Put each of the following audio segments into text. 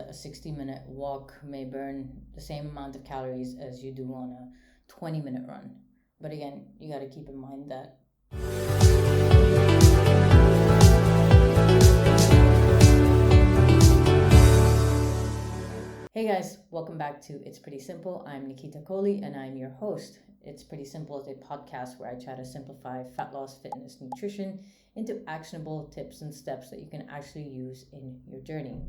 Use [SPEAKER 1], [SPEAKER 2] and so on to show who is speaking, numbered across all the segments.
[SPEAKER 1] that a 60-minute walk may burn the same amount of calories as you do on a 20-minute run. But again, you got to keep in mind that Hey guys, welcome back to It's Pretty Simple. I'm Nikita Kohli and I'm your host. It's Pretty Simple is a podcast where I try to simplify fat loss, fitness, nutrition into actionable tips and steps that you can actually use in your journey.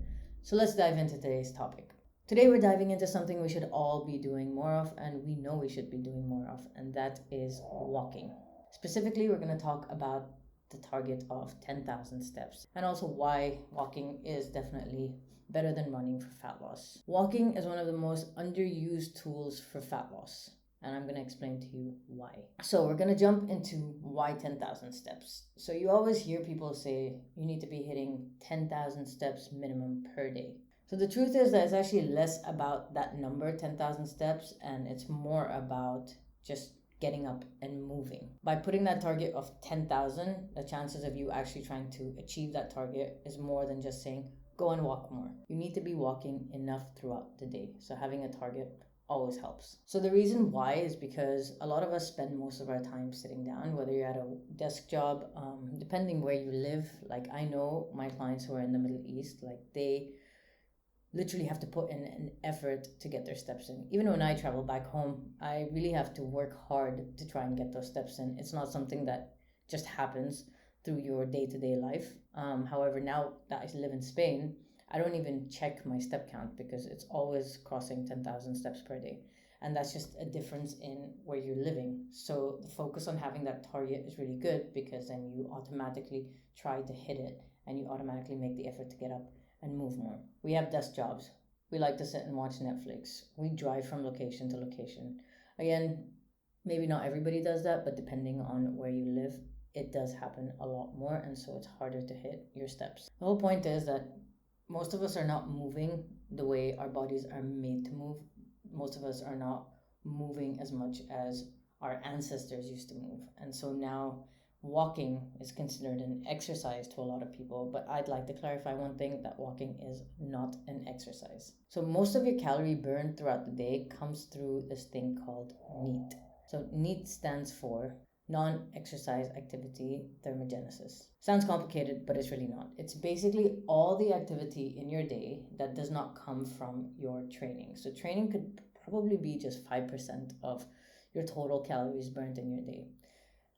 [SPEAKER 1] So let's dive into today's topic. Today we're diving into something we should all be doing more of, and we know we should be doing more of, and that is walking. Specifically, we're going to talk about the target of 10,000 steps and also why walking is definitely better than running for fat loss. Walking is one of the most underused tools for fat loss, and I'm going to explain to you why. So we're going to jump into why 10,000 steps. So you always hear people say you need to be hitting 10,000 steps minimum per day. So the truth is that it's actually less about that number, 10,000 steps, and it's more about just getting up and moving. By putting that target of 10,000, the chances of you actually trying to achieve that target is more than just saying, go and walk more. You need to be walking enough throughout the day. So having a target always helps. So the reason why is because a lot of us spend most of our time sitting down, whether you're at a desk job, depending where you live. Like I know my clients who are in the Middle East, like they literally have to put in an effort to get their steps in. Even when I travel back home, I really have to work hard to try and get those steps in. It's not something that just happens through your day-to-day life. However, now that I live in Spain, I don't even check my step count because it's always crossing 10,000 steps per day. And that's just a difference in where you're living. So the focus on having that target is really good because then you automatically try to hit it and you automatically make the effort to get up and move more. We have desk jobs. We like to sit and watch Netflix. We drive from location to location. Again, maybe not everybody does that, but depending on where you live, it does happen a lot more, and so it's harder to hit your steps. The whole point is that most of us are not moving the way our bodies are made to move. Most of us are not moving as much as our ancestors used to move. And so now walking is considered an exercise to a lot of people, but I'd like to clarify one thing, that walking is not an exercise. So most of your calorie burn throughout the day comes through this thing called NEAT. So NEAT stands for non-exercise activity thermogenesis. Sounds complicated, but it's really not. It's basically all the activity in your day that does not come from your training. So training could probably be just 5% of your total calories burned in your day.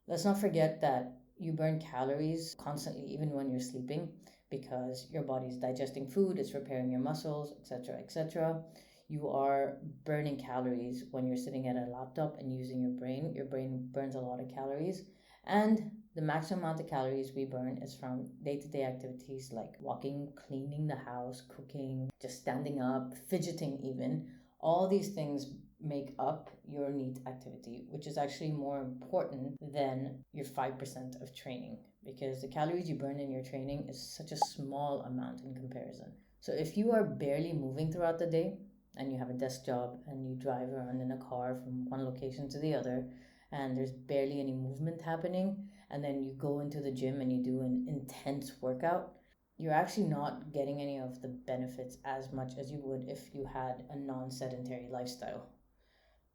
[SPEAKER 1] Let's not forget that you burn calories constantly, even when you're sleeping, because your body's digesting food, it's repairing your muscles, etc., etc. You are burning calories when you're sitting at a laptop and using your brain. Your brain burns a lot of calories. And the maximum amount of calories we burn is from day-to-day activities like walking, cleaning the house, cooking, just standing up, fidgeting even. All these things make up your NEAT activity, which is actually more important than your 5% of training, because the calories you burn in your training is such a small amount in comparison. So if you are barely moving throughout the day, and you have a desk job and you drive around in a car from one location to the other and there's barely any movement happening, and then you go into the gym and you do an intense workout, you're actually not getting any of the benefits as much as you would if you had a non-sedentary lifestyle,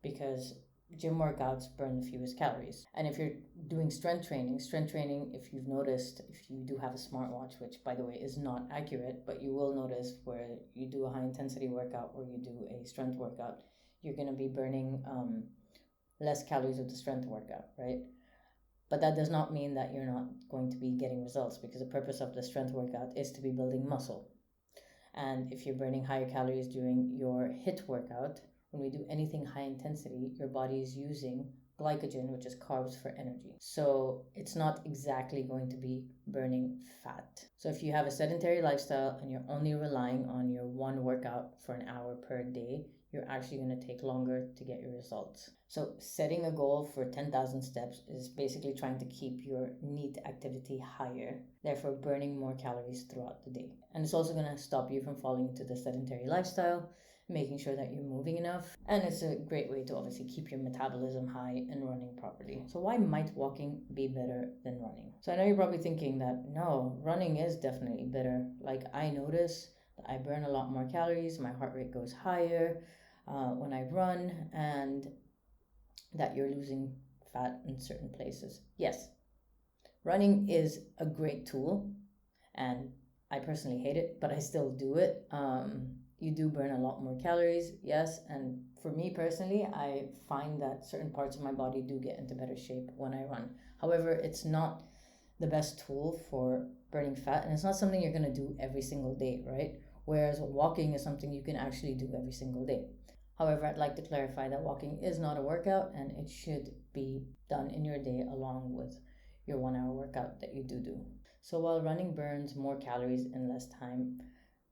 [SPEAKER 1] because gym workouts burn the fewest calories. And if you're doing strength training, if you've noticed, if you do have a smartwatch, which by the way is not accurate, but you will notice where you do a high intensity workout or you do a strength workout, you're going to be burning less calories with the strength workout, right? But that does not mean that you're not going to be getting results, because the purpose of the strength workout is to be building muscle. And if you're burning higher calories during your HIIT workout, when we do anything high intensity, your body is using glycogen, which is carbs, for energy. So it's not exactly going to be burning fat. So if you have a sedentary lifestyle and you're only relying on your one workout for an hour per day, you're actually going to take longer to get your results. So setting a goal for 10,000 steps is basically trying to keep your NEAT activity higher, therefore burning more calories throughout the day. And it's also going to stop you from falling into the sedentary lifestyle, making sure that you're moving enough. And it's a great way to obviously keep your metabolism high and running properly. So why might walking be better than running? So I know you're probably thinking that no, running is definitely better. Like I notice I burn a lot more calories, my heart rate goes higher when I run, and that you're losing fat in certain places. Yes, running is a great tool, and I personally hate it, but I still do it. You do burn a lot more calories, yes, and for me personally, I find that certain parts of my body do get into better shape when I run. However, it's not the best tool for burning fat, and it's not something you're going to do every single day, right? Whereas walking is something you can actually do every single day. However, I'd like to clarify that walking is not a workout, and it should be done in your day along with your 1 hour workout that you do. So while running burns more calories in less time,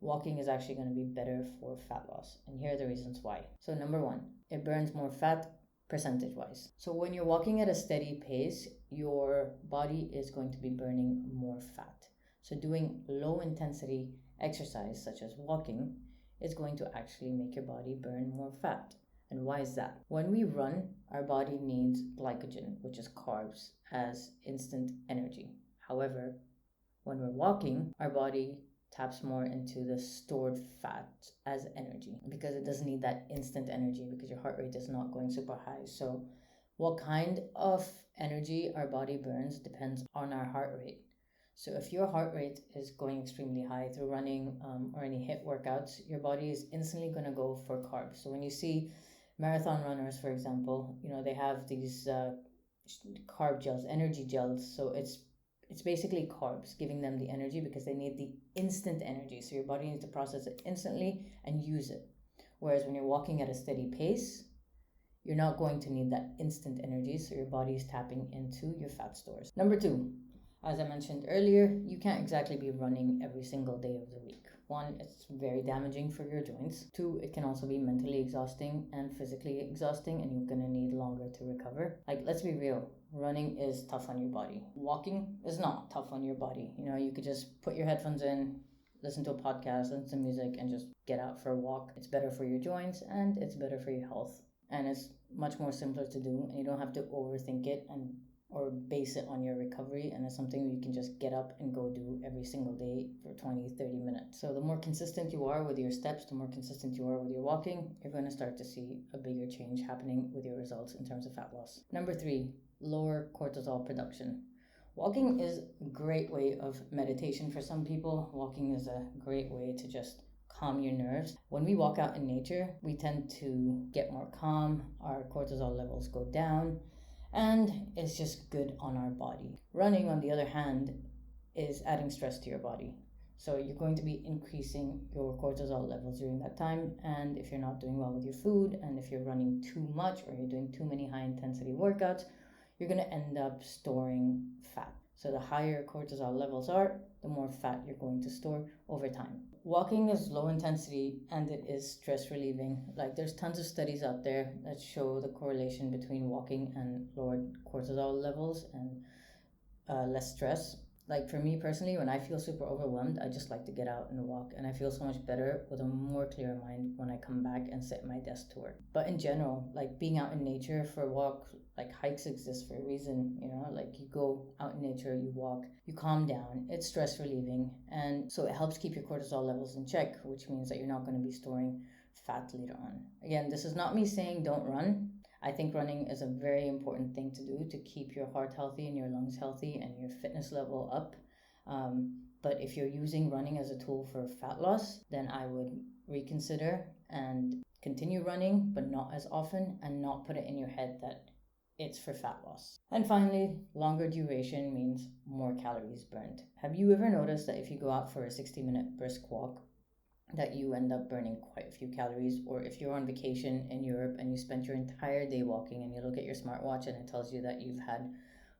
[SPEAKER 1] walking is actually going to be better for fat loss. And here are the reasons why. So number one, it burns more fat percentage wise. So when you're walking at a steady pace, your body is going to be burning more fat. So doing low intensity exercise such as walking is going to actually make your body burn more fat. And why is that? When we run, our body needs glycogen, which is carbs, as instant energy. However, when we're walking, our body taps more into the stored fat as energy because it doesn't need that instant energy because your heart rate is not going super high. So what kind of energy our body burns depends on our heart rate. So if your heart rate is going extremely high through running or any HIIT workouts, your body is instantly going to go for carbs. So when you see marathon runners, for example, they have these carb gels, energy gels. So it's basically carbs giving them the energy because they need the instant energy. So your body needs to process it instantly and use it. Whereas when you're walking at a steady pace, you're not going to need that instant energy. So your body is tapping into your fat stores. Number two, as I mentioned earlier, you can't exactly be running every single day of the week. One, it's very damaging for your joints. Two, it can also be mentally exhausting and physically exhausting, and you're gonna need longer to recover. Like, let's be real, running is tough on your body. Walking is not tough on your body. You could just put your headphones in, listen to a podcast, listen to music, and just get out for a walk. It's better for your joints and it's better for your health. And it's much more simpler to do, and you don't have to overthink it or base it on your recovery, and it's something you can just get up and go do every single day for 20-30 minutes. So the more consistent you are with your steps, the more consistent you are with your walking, you're going to start to see a bigger change happening with your results in terms of fat loss. Number three, lower cortisol production. Walking is a great way of meditation for some people. Walking is a great way to just calm your nerves. When we walk out in nature, we tend to get more calm, our cortisol levels go down, and it's just good on our body. Running, on the other hand, is adding stress to your body. So you're going to be increasing your cortisol levels during that time. And if you're not doing well with your food, and if you're running too much or you're doing too many high intensity workouts, you're going to end up storing fat. So the higher cortisol levels are, the more fat you're going to store over time. Walking is low intensity and it is stress relieving. Like, there's tons of studies out there that show the correlation between walking and lowered cortisol levels and less stress. Like, for me personally, when I feel super overwhelmed, I just like to get out and walk, and I feel so much better with a more clear mind when I come back and sit at my desk to work. But in general, like, being out in nature for a walk, like, hikes exist for a reason, like, you go out in nature, you walk, you calm down, it's stress relieving, and so it helps keep your cortisol levels in check, which means that you're not going to be storing fat later on. Again, this is not me saying don't run. I think running is a very important thing to do to keep your heart healthy and your lungs healthy and your fitness level up. But if you're using running as a tool for fat loss, then I would reconsider and continue running, but not as often, and not put it in your head that it's for fat loss. And finally, longer duration means more calories burned. Have you ever noticed that if you go out for a 60-minute brisk walk, that you end up burning quite a few calories? Or if you're on vacation in Europe and you spent your entire day walking and you look at your smartwatch and it tells you that you've had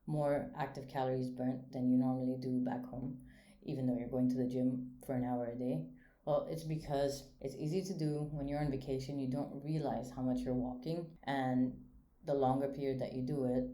[SPEAKER 1] more active calories burnt than you normally do back home, even though you're going to the gym for an hour a day? Well, it's because it's easy to do when you're on vacation. You don't realize how much you're walking, and the longer period that you do it,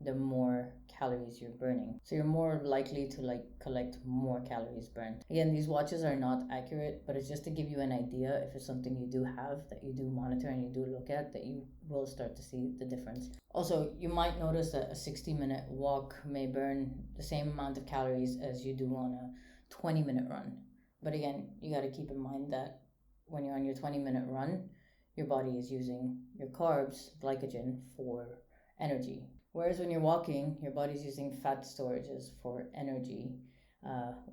[SPEAKER 1] the more calories you're burning. So you're more likely to collect more calories burned. Again, these watches are not accurate, but it's just to give you an idea. If it's something you do have, that you do monitor and you do look at, that you will start to see the difference. Also, you might notice that a 60-minute walk may burn the same amount of calories as you do on a 20-minute run. But again, you got to keep in mind that when you're on your 20-minute run, your body is using your carbs, glycogen, for energy. Whereas when you're walking, your body's using fat storages for energy,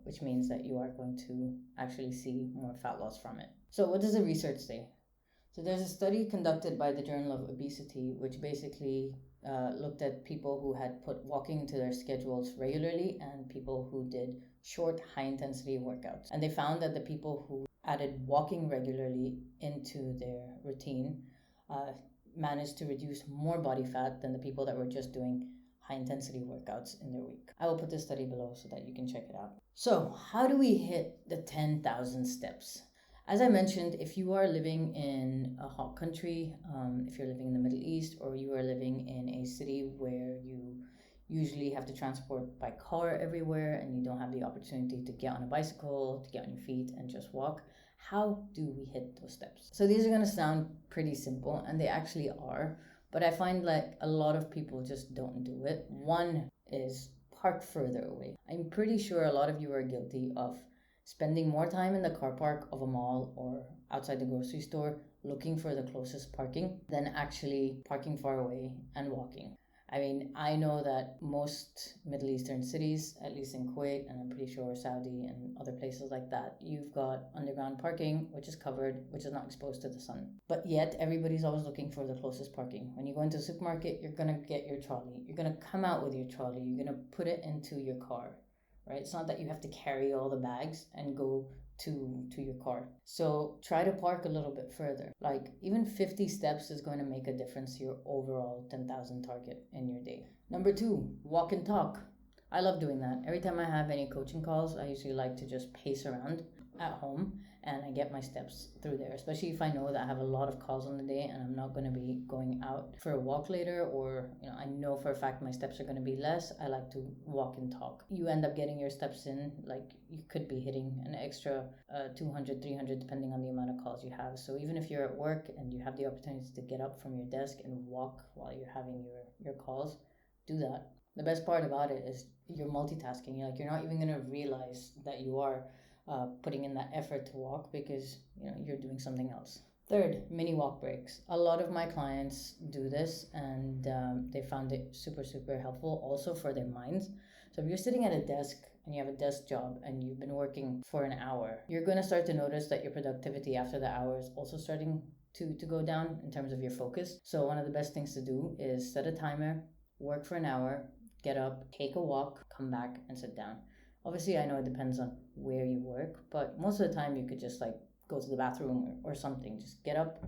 [SPEAKER 1] which means that you are going to actually see more fat loss from it. So what does the research say? So there's a study conducted by the Journal of Obesity, which basically looked at people who had put walking into their schedules regularly and people who did short, high-intensity workouts. And they found that the people who added walking regularly into their routine managed to reduce more body fat than the people that were just doing high-intensity workouts in their week. I will put this study below so that you can check it out. So how do we hit the 10,000 steps? As I mentioned, if you are living in a hot country, if you're living in the Middle East, or you are living in a city where you usually have to transport by car everywhere and you don't have the opportunity to get on a bicycle, to get on your feet and just walk, how do we hit those steps? So these are going to sound pretty simple, and they actually are, but I find like a lot of people just don't do it. One is park further away. I'm pretty sure a lot of you are guilty of spending more time in the car park of a mall or outside the grocery store looking for the closest parking than actually parking far away and walking. I mean, I know that most Middle Eastern cities, at least in Kuwait, and I'm pretty sure Saudi and other places like that, you've got underground parking, which is covered, which is not exposed to the sun. But yet, everybody's always looking for the closest parking. When you go into a supermarket, you're going to get your trolley. You're going to come out with your trolley. You're going to put it into your car, right? It's not that you have to carry all the bags and go to your car. So try to park a little bit further. Like even 50 steps is going to make a difference to your overall 10,000 target in your day. Number 2, walk and talk. I love doing that. Every time I have any coaching calls, I usually like to just pace around at home and I get my steps through there, especially if I know that I have a lot of calls on the day and I'm not going to be going out for a walk later, or I know for a fact my steps are going to be less. I like to walk and talk. You end up getting your steps in, like you could be hitting an extra 200, 300 depending on the amount of calls you have. So even if you're at work and you have the opportunity to get up from your desk and walk while you're having your calls, do that. The best part about it is you're multitasking. You're not even going to realize that you are putting in that effort to walk because you're doing something else. Third, mini walk breaks. A lot of my clients do this and they found it super, super helpful also for their minds. So if you're sitting at a desk and you have a desk job and you've been working for an hour, you're going to start to notice that your productivity after the hour is also starting to go down in terms of your focus. So one of the best things to do is set a timer, work for an hour, get up, take a walk, come back and sit down. Obviously, I know it depends on where you work, but most of the time you could just like go to the bathroom or something. Just get up,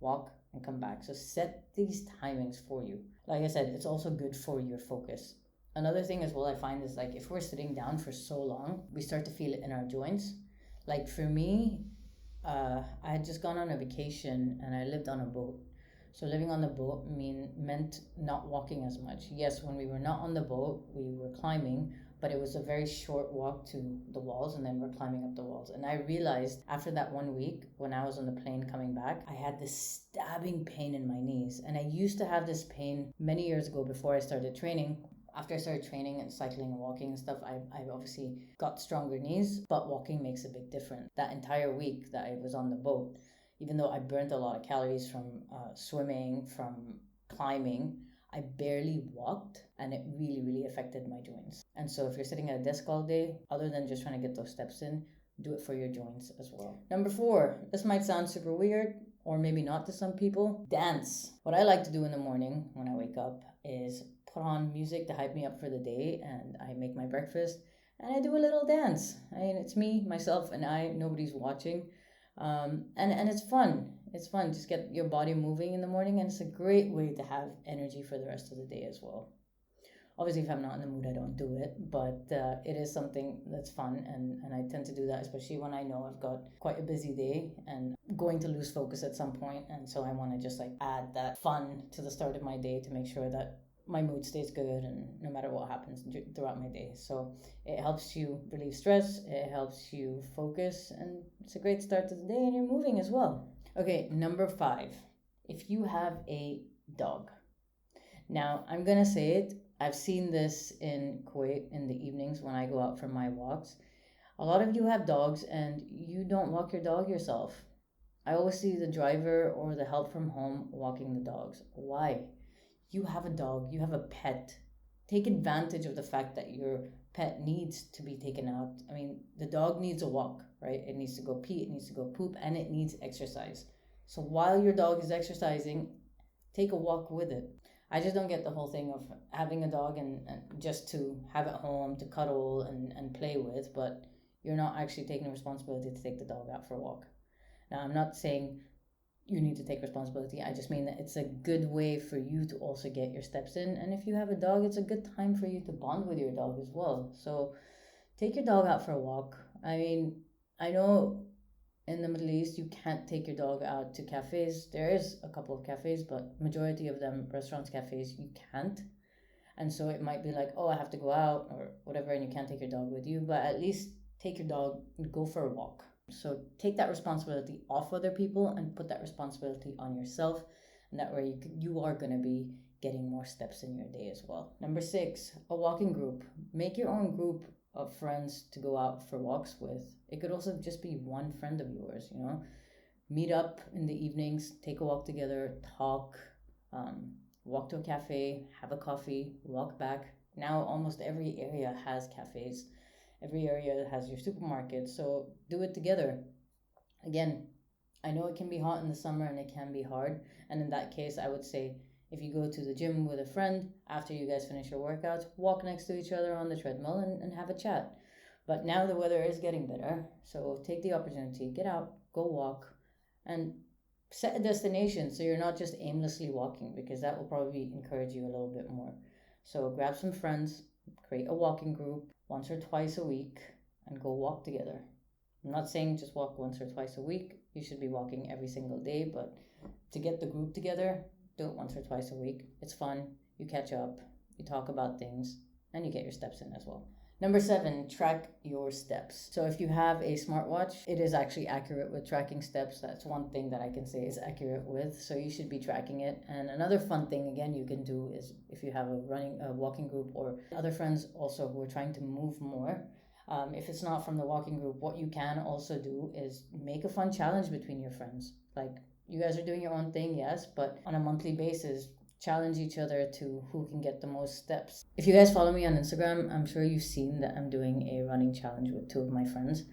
[SPEAKER 1] walk, and come back. So set these timings for you. Like I said, it's also good for your focus. Another thing as well I find is like if we're sitting down for so long, we start to feel it in our joints. Like for me, I had just gone on a vacation and I lived on a boat. So living on the boat meant not walking as much. Yes, when we were not on the boat, we were climbing, but it was a very short walk to the walls and then we're climbing up the walls. And I realized after that 1 week, when I was on the plane coming back, I had this stabbing pain in my knees. And I used to have this pain many years ago before I started training. After I started training and cycling and walking and stuff, I obviously got stronger knees, but walking makes a big difference. That entire week that I was on the boat, even though I burnt a lot of calories from swimming, from climbing, I barely walked and it really, really affected my joints. And so if you're sitting at a desk all day, other than just trying to get those steps in, do it for your joints as well. Number 4, this might sound super weird or maybe not to some people, dance. What I like to do in the morning when I wake up is put on music to hype me up for the day, and I make my breakfast and I do a little dance. I mean, it's me, myself, and I, nobody's watching. And it's fun. It's fun. Just get your body moving in the morning, and it's a great way to have energy for the rest of the day as well. Obviously, if I'm not in the mood, I don't do it, but it is something that's fun, and I tend to do that, especially when I know I've got quite a busy day and going to lose focus at some point, and so I want to just like add that fun to the start of my day to make sure that my mood stays good and no matter what happens throughout my day. So it helps you relieve stress, it helps you focus, and it's a great start to the day, and you're moving as well. Okay, number 5, if you have a dog. Now, I'm gonna say it, I've seen this in Kuwait in the evenings when I go out for my walks. A lot of you have dogs and you don't walk your dog yourself. I always see the driver or the help from home walking the dogs. Why? You have a dog, you have a pet. Take advantage of the fact that your pet needs to be taken out. I mean, the dog needs a walk, right? It needs to go pee, it needs to go poop, and it needs exercise. So while your dog is exercising, take a walk with it. I just don't get the whole thing of having a dog and just to have it home to cuddle and play with, but you're not actually taking the responsibility to take the dog out for a walk. Now, I'm not saying you need to take responsibility. I just mean that it's a good way for you to also get your steps in. And if you have a dog, it's a good time for you to bond with your dog as well. So take your dog out for a walk. I mean, I know in the Middle East you can't take your dog out to cafes. There is a couple of cafes, but majority of them, restaurants, cafes, you can't. And so it might be like, oh, I have to go out or whatever, and you can't take your dog with you. But at least take your dog and go for a walk. So take that responsibility off other people and put that responsibility on yourself. And that way you are going to be getting more steps in your day as well. Number 6, a walking group. Make your own group of friends to go out for walks with. It could also just be one friend of yours, Meet up in the evenings, take a walk together, talk, walk to a cafe, have a coffee, walk back. Now almost every area has cafes. Every area has your supermarket, so do it together. Again, I know it can be hot in the summer and it can be hard. And in that case, I would say if you go to the gym with a friend, after you guys finish your workouts, walk next to each other on the treadmill and have a chat. But now the weather is getting better, so take the opportunity, get out, go walk, and set a destination so you're not just aimlessly walking, because that will probably encourage you a little bit more. So grab some friends, create a walking group once or twice a week, and go walk together. I'm not saying just walk once or twice a week. You should be walking every single day, but to get the group together, do it once or twice a week. It's fun. You catch up, you talk about things, and you get your steps in as well. Number 7, track your steps. So if you have a smartwatch, it is actually accurate with tracking steps. That's one thing that I can say is accurate with. So you should be tracking it. And another fun thing, again, you can do is if you have a walking group or other friends also who are trying to move more. If it's not from the walking group, what you can also do is make a fun challenge between your friends. Like, you guys are doing your own thing, yes, but on a monthly basis, challenge each other to who can get the most steps. If you guys follow me on Instagram, I'm sure you've seen that I'm doing a running challenge with 2 of my friends.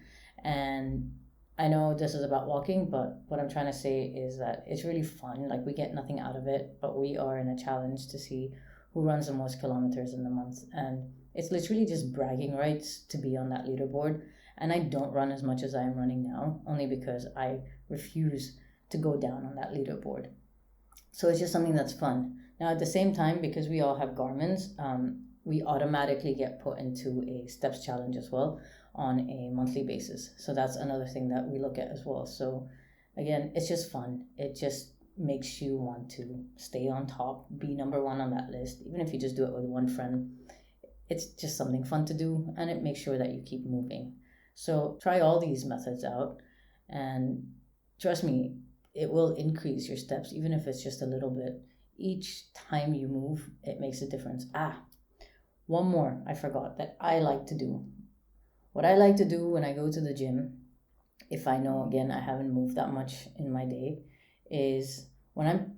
[SPEAKER 1] And I know this is about walking, but what I'm trying to say is that it's really fun. Like, we get nothing out of it, but we are in a challenge to see who runs the most kilometers in the month. And it's literally just bragging rights to be on that leaderboard. And I don't run as much as I am running now, only because I refuse to go down on that leaderboard. So it's just something that's fun. Now, at the same time, because we all have Garmin's, we automatically get put into a steps challenge as well on a monthly basis. So that's another thing that we look at as well. So again, it's just fun. It just makes you want to stay on top, be number 1 on that list. Even if you just do it with one friend, it's just something fun to do, and it makes sure that you keep moving. So try all these methods out, and trust me, it will increase your steps, even if it's just a little bit. Each time you move, it makes a difference. One more I forgot that I like to do. What I like to do when I go to the gym, if I know, again, I haven't moved that much in my day, is when I'm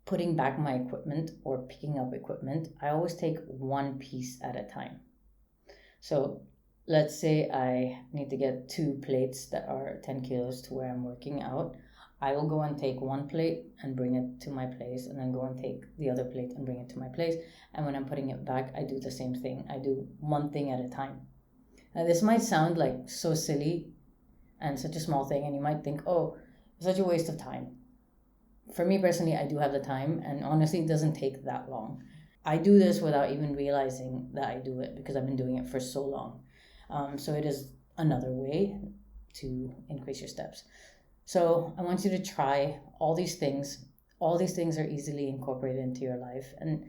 [SPEAKER 1] putting back my equipment or picking up equipment, I always take one piece at a time. So let's say I need to get 2 plates that are 10 kilos to where I'm working out. I will go and take one plate and bring it to my place, and then go and take the other plate and bring it to my place. And when I'm putting it back, I do the same thing. I do one thing at a time. Now, this might sound like so silly and such a small thing, and you might think, oh, it's such a waste of time. For me personally, I do have the time, and honestly, it doesn't take that long. I do this without even realizing that I do it because I've been doing it for so long. So it is another way to increase your steps. So I want you to try all these things. All these things are easily incorporated into your life. And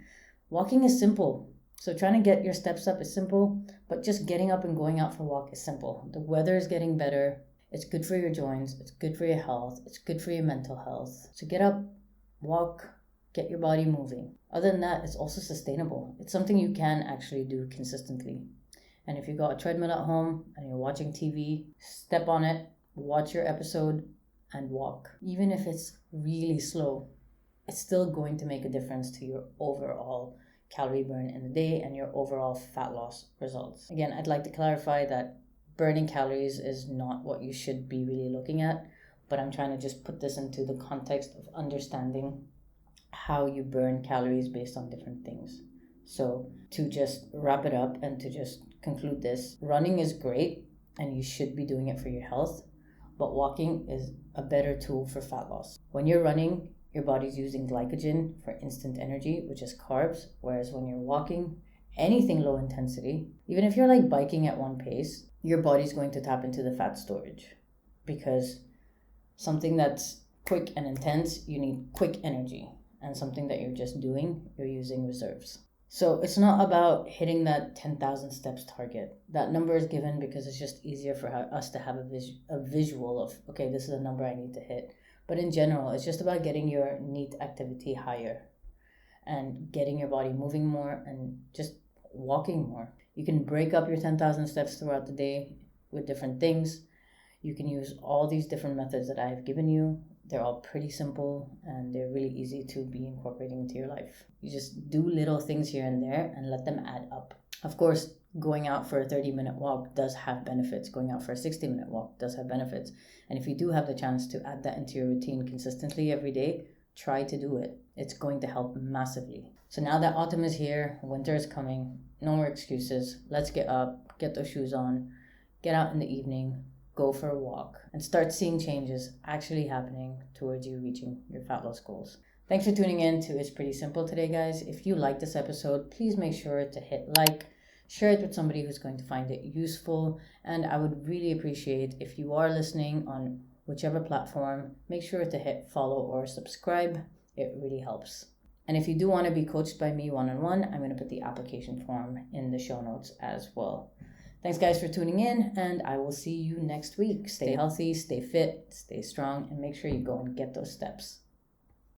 [SPEAKER 1] walking is simple. So trying to get your steps up is simple, but just getting up and going out for a walk is simple. The weather is getting better. It's good for your joints. It's good for your health. It's good for your mental health. So get up, walk, get your body moving. Other than that, it's also sustainable. It's something you can actually do consistently. And if you got a treadmill at home and you're watching TV, step on it, watch your episode, and walk. Even if it's really slow, it's still going to make a difference to your overall calorie burn in the day and your overall fat loss results. Again, I'd like to clarify that burning calories is not what you should be really looking at, but I'm trying to just put this into the context of understanding how you burn calories based on different things. So to just wrap it up and to just conclude this, running is great and you should be doing it for your health, but walking is a better tool for fat loss. When you're running, your body's using glycogen for instant energy, which is carbs, whereas when you're walking, anything low intensity, even if you're like biking at one pace, your body's going to tap into the fat storage, because something that's quick and intense, you need quick energy, and something that you're just doing, you're using reserves. So it's not about hitting that 10,000 steps target. That number is given because it's just easier for us to have a visual of, okay, this is a number I need to hit. But in general, it's just about getting your NEAT activity higher and getting your body moving more and just walking more. You can break up your 10,000 steps throughout the day with different things. You can use all these different methods that I've given you. They're all pretty simple and they're really easy to be incorporating into your life. You just do little things here and there and let them add up. Of course, going out for a 30-minute walk does have benefits. Going out for a 60-minute walk does have benefits. And if you do have the chance to add that into your routine consistently every day, try to do it. It's going to help massively. So now that autumn is here, winter is coming, no more excuses. Let's get up, get those shoes on, get out in the evening, go for a walk, and start seeing changes actually happening towards you reaching your fat loss goals. Thanks for tuning in to It's Pretty Simple today, guys. If you like this episode, please make sure to hit like, share it with somebody who's going to find it useful, and I would really appreciate if you are listening on whichever platform, make sure to hit follow or subscribe. It really helps. And if you do want to be coached by me one-on-one, I'm going to put the application form in the show notes as well. Thanks, guys, for tuning in, and I will see you next week. Stay healthy, stay fit, stay strong, and make sure you go and get those steps.